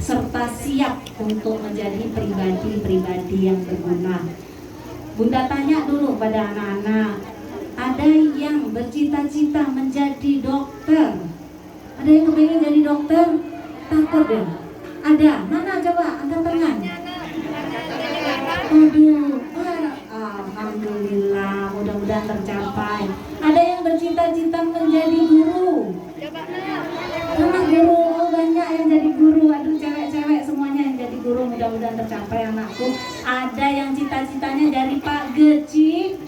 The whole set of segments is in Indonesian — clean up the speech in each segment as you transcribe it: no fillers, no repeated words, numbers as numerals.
serta siap untuk menjadi pribadi-pribadi yang berguna. Bunda tanya dulu pada anak-anak, ada yang bercita-cita menjadi dokter? Ada yang kepingin jadi dokter? Takut ya? Ada? Mana coba angkat tangan? Aduh, alhamdulillah, mudah-mudahan tercapai. Ada yang bercita-cita menjadi guru? Karena guru, banyak yang jadi guru. Aduh, cewek-cewek semuanya yang jadi guru, mudah-mudahan tercapai anakku. Ada yang cita-citanya dari Pak Geci?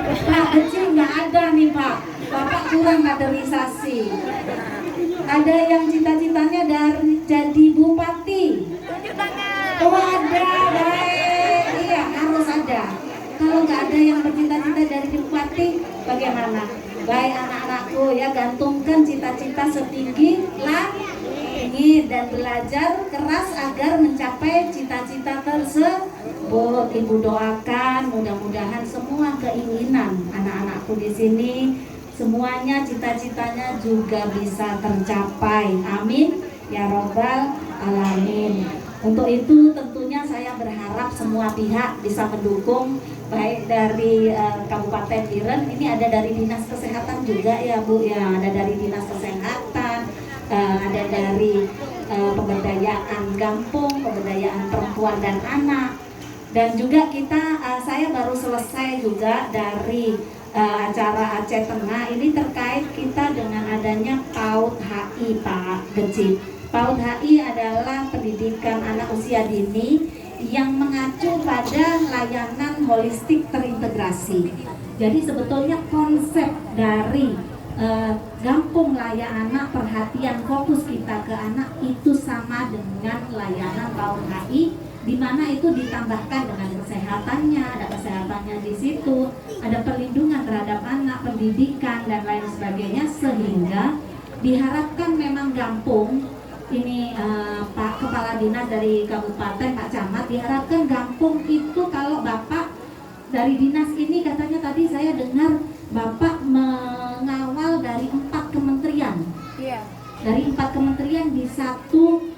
Pak Geci nggak ada nih Pak, Bapak kurang kaderisasi. Ada yang cita-citanya dari jadi bupati? Oh ada, baik, iya harus ada. Kalau nggak ada yang bercita-cita dari bupati, bagaimana? Baik anak-anakku ya, gantungkan cita-cita setinggi langit dan belajar keras agar mencapai cita-cita tersebut. Ibu doakan mudah-mudahan semua keinginan anak-anakku di sini semuanya cita-citanya juga bisa tercapai. Amin ya robbal alamin. Untuk itu tentunya saya berharap semua pihak bisa mendukung, baik dari Kabupaten Biren, ini ada dari Dinas Kesehatan juga ya Bu ya, ada dari Dinas Kesehatan, ada dari pemberdayaan Gampung, pemberdayaan perempuan dan anak, dan juga saya baru selesai juga dari acara Aceh Tengah ini terkait kita dengan adanya PAUD HI Pak Geci. PAUD HI adalah pendidikan anak usia dini yang mengacu pada layanan holistik terintegrasi. Jadi sebetulnya konsep dari Gampung Layak Anak, perhatian fokus kita ke anak itu sama dengan layanan PAUD HI, di mana itu ditambahkan dengan kesehatannya, ada kesehatannya di situ, ada perlindungan terhadap anak, pendidikan dan lain sebagainya, sehingga diharapkan memang Gampung ini Pak Kepala Dinas dari Kabupaten, Pak Camat, diharapkan Gampung itu kalau Bapak dari dinas ini katanya tadi saya dengar Bapak mengawal dari 4 kementerian. Iya. Dari 4 kementerian di satu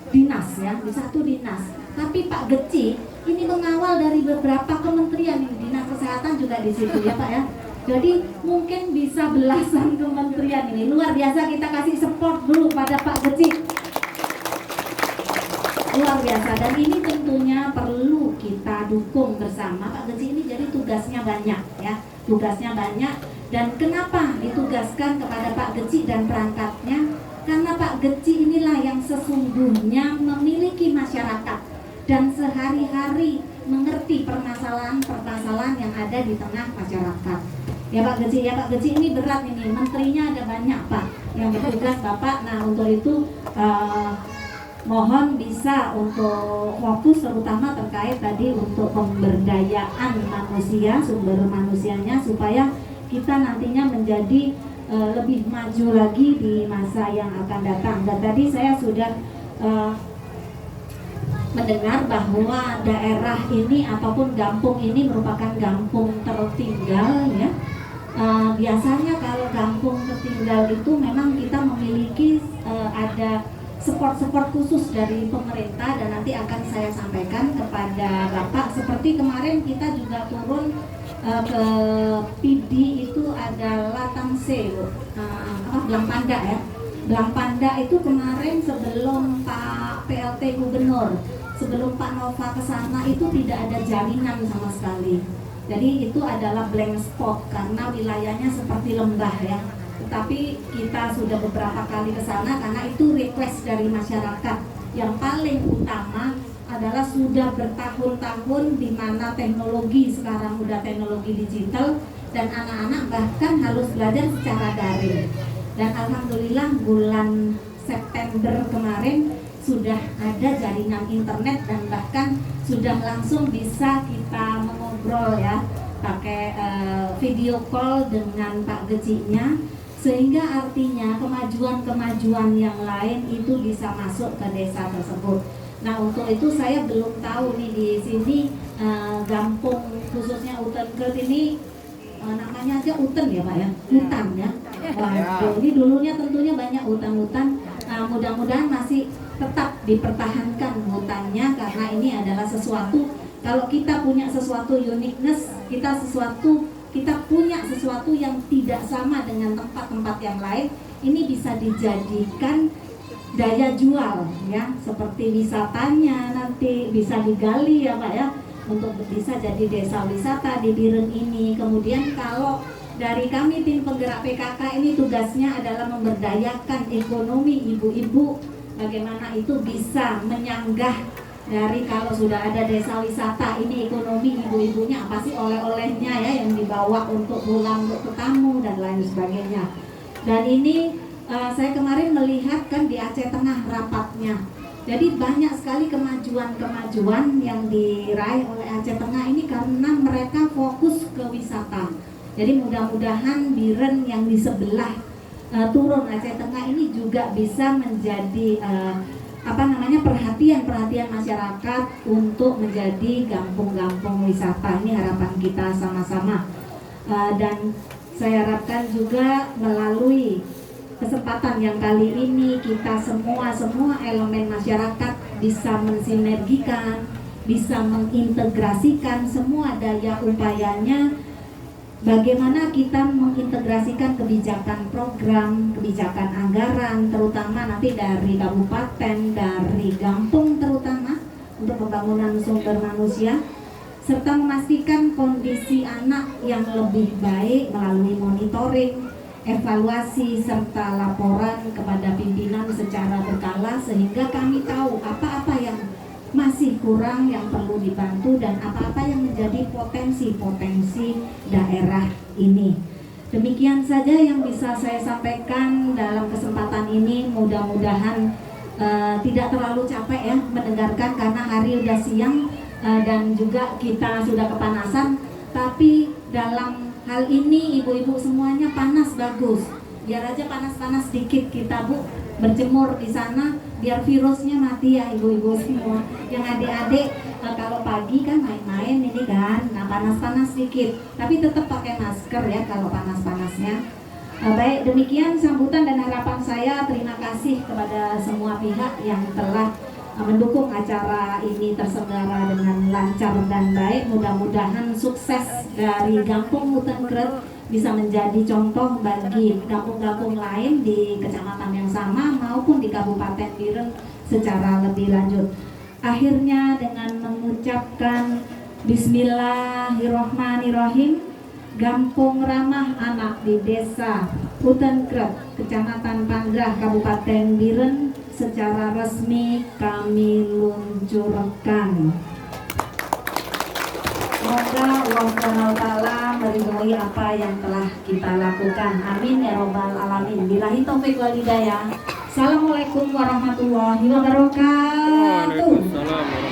dinas ya, di satu dinas. Tapi Pak Geci ini mengawal dari beberapa kementerian, Dinas Kesehatan juga di situ ya Pak ya. Jadi mungkin bisa belasan kementerian ini. Luar biasa, kita kasih support dulu pada Pak Geci. Luar biasa, dan ini tentunya perlu kita dukung bersama. Pak Geci ini jadi tugasnya banyak ya. Tugasnya banyak, dan kenapa ditugaskan kepada Pak Geci dan perangkatnya? Karena Pak Geci inilah yang sesungguhnya memiliki masyarakat dan sehari-hari mengerti permasalahan-permasalahan yang ada di tengah masyarakat. Ya Pak Geci, ini berat ini, menterinya ada banyak Pak yang bertugas Bapak. Nah untuk itu mohon bisa untuk fokus terutama terkait tadi untuk pemberdayaan manusia, sumber manusianya, supaya kita nantinya menjadi lebih maju lagi di masa yang akan datang. Dan tadi saya sudah mendengar bahwa daerah ini ataupun Gampung ini merupakan Gampung tertinggal ya. Biasanya kalau Gampung tertinggal itu memang kita memiliki ada support khusus dari pemerintah, dan nanti akan saya sampaikan kepada Bapak. Seperti kemarin kita juga turun ke PD, itu adalah Tangse, Belang Panda ya. Belang Panda itu kemarin sebelum Pak PLT Gubernur, sebelum Pak Nova ke sana itu tidak ada jaminan sama sekali. Jadi itu adalah blank spot karena wilayahnya seperti lembah ya. Tetapi kita sudah beberapa kali ke sana karena itu request dari masyarakat. Yang paling utama adalah sudah bertahun-tahun di mana teknologi sekarang udah teknologi digital dan anak-anak bahkan harus belajar secara daring. Dan alhamdulillah bulan September kemarin sudah ada jaringan internet dan bahkan sudah langsung bisa kita mengobrol ya, pakai video call dengan Pak Gecinya, sehingga artinya kemajuan-kemajuan yang lain itu bisa masuk ke desa tersebut. Nah untuk itu saya belum tahu nih di sini Gampung khususnya Utenkert ini namanya aja Uten ya Pak ya, hutan ya. Waduh, ini dulunya tentunya banyak hutan-hutan. mudah-mudahan masih tetap dipertahankan hutannya, karena ini adalah sesuatu, kalau kita punya sesuatu uniqueness, kita punya sesuatu yang tidak sama dengan tempat-tempat yang lain, ini bisa dijadikan daya jual ya, seperti wisatanya nanti bisa digali ya Pak ya, untuk bisa jadi desa wisata di Biren ini. Kemudian kalau dari kami tim penggerak PKK ini tugasnya adalah memberdayakan ekonomi ibu-ibu, bagaimana itu bisa menyanggah dari kalau sudah ada desa wisata ini, ekonomi ibu-ibunya apa sih oleh-olehnya ya yang dibawa untuk pulang untuk tamu dan lain sebagainya. Dan ini saya kemarin melihat kan di Aceh Tengah rapatnya, jadi banyak sekali kemajuan-kemajuan yang diraih oleh Aceh Tengah ini karena mereka fokus ke wisata. Jadi mudah-mudahan Biren yang di sebelah turun Aceh Tengah ini juga bisa menjadi perhatian masyarakat untuk menjadi kampung-kampung wisata. Ini harapan kita sama-sama, dan saya harapkan juga melalui kesempatan yang kali ini kita semua elemen masyarakat bisa mensinergikan, bisa mengintegrasikan semua daya upayanya. Bagaimana kita mengintegrasikan kebijakan program, kebijakan anggaran, terutama nanti dari kabupaten, dari kampung terutama untuk pembangunan sumber manusia, serta memastikan kondisi anak yang lebih baik melalui monitoring, evaluasi, serta laporan kepada pimpinan secara berkala, sehingga kami tahu apa-apa yang masih kurang yang perlu dibantu dan apa-apa yang menjadi potensi-potensi daerah ini. Demikian saja yang bisa saya sampaikan dalam kesempatan ini. Mudah-mudahan tidak terlalu capek ya mendengarkan, karena hari udah siang dan juga kita sudah kepanasan, tapi dalam hal ini ibu-ibu semuanya panas bagus. Biar aja panas-panas dikit kita Bu berjemur di sana, biar virusnya mati ya ibu-ibu semua. Yang adik-adik kalau pagi kan main-main ini kan, nah panas-panas dikit, tapi tetap pakai masker ya kalau panas-panasnya. Baik, demikian sambutan dan harapan saya. Terima kasih kepada semua pihak yang telah mendukung acara ini terselenggara dengan lancar dan baik. Mudah-mudahan sukses dari Kampung Hutan Kret bisa menjadi contoh bagi kampung-kampung lain di kecamatan yang sama maupun di Kabupaten Biren secara lebih lanjut. Akhirnya dengan mengucapkan Bismillahirrohmanirrohim, Kampung Ramah Anak di Desa Hutan Kret, Kecamatan Panggrah, Kabupaten Biren secara resmi kami luncurkan. Semoga Allah SWT meridhoi apa yang telah kita lakukan. Amin ya robbal alamin. Billahi taufiq wal hidayah. Assalamualaikum warahmatullahi wabarakatuh. Waalaikumsalam.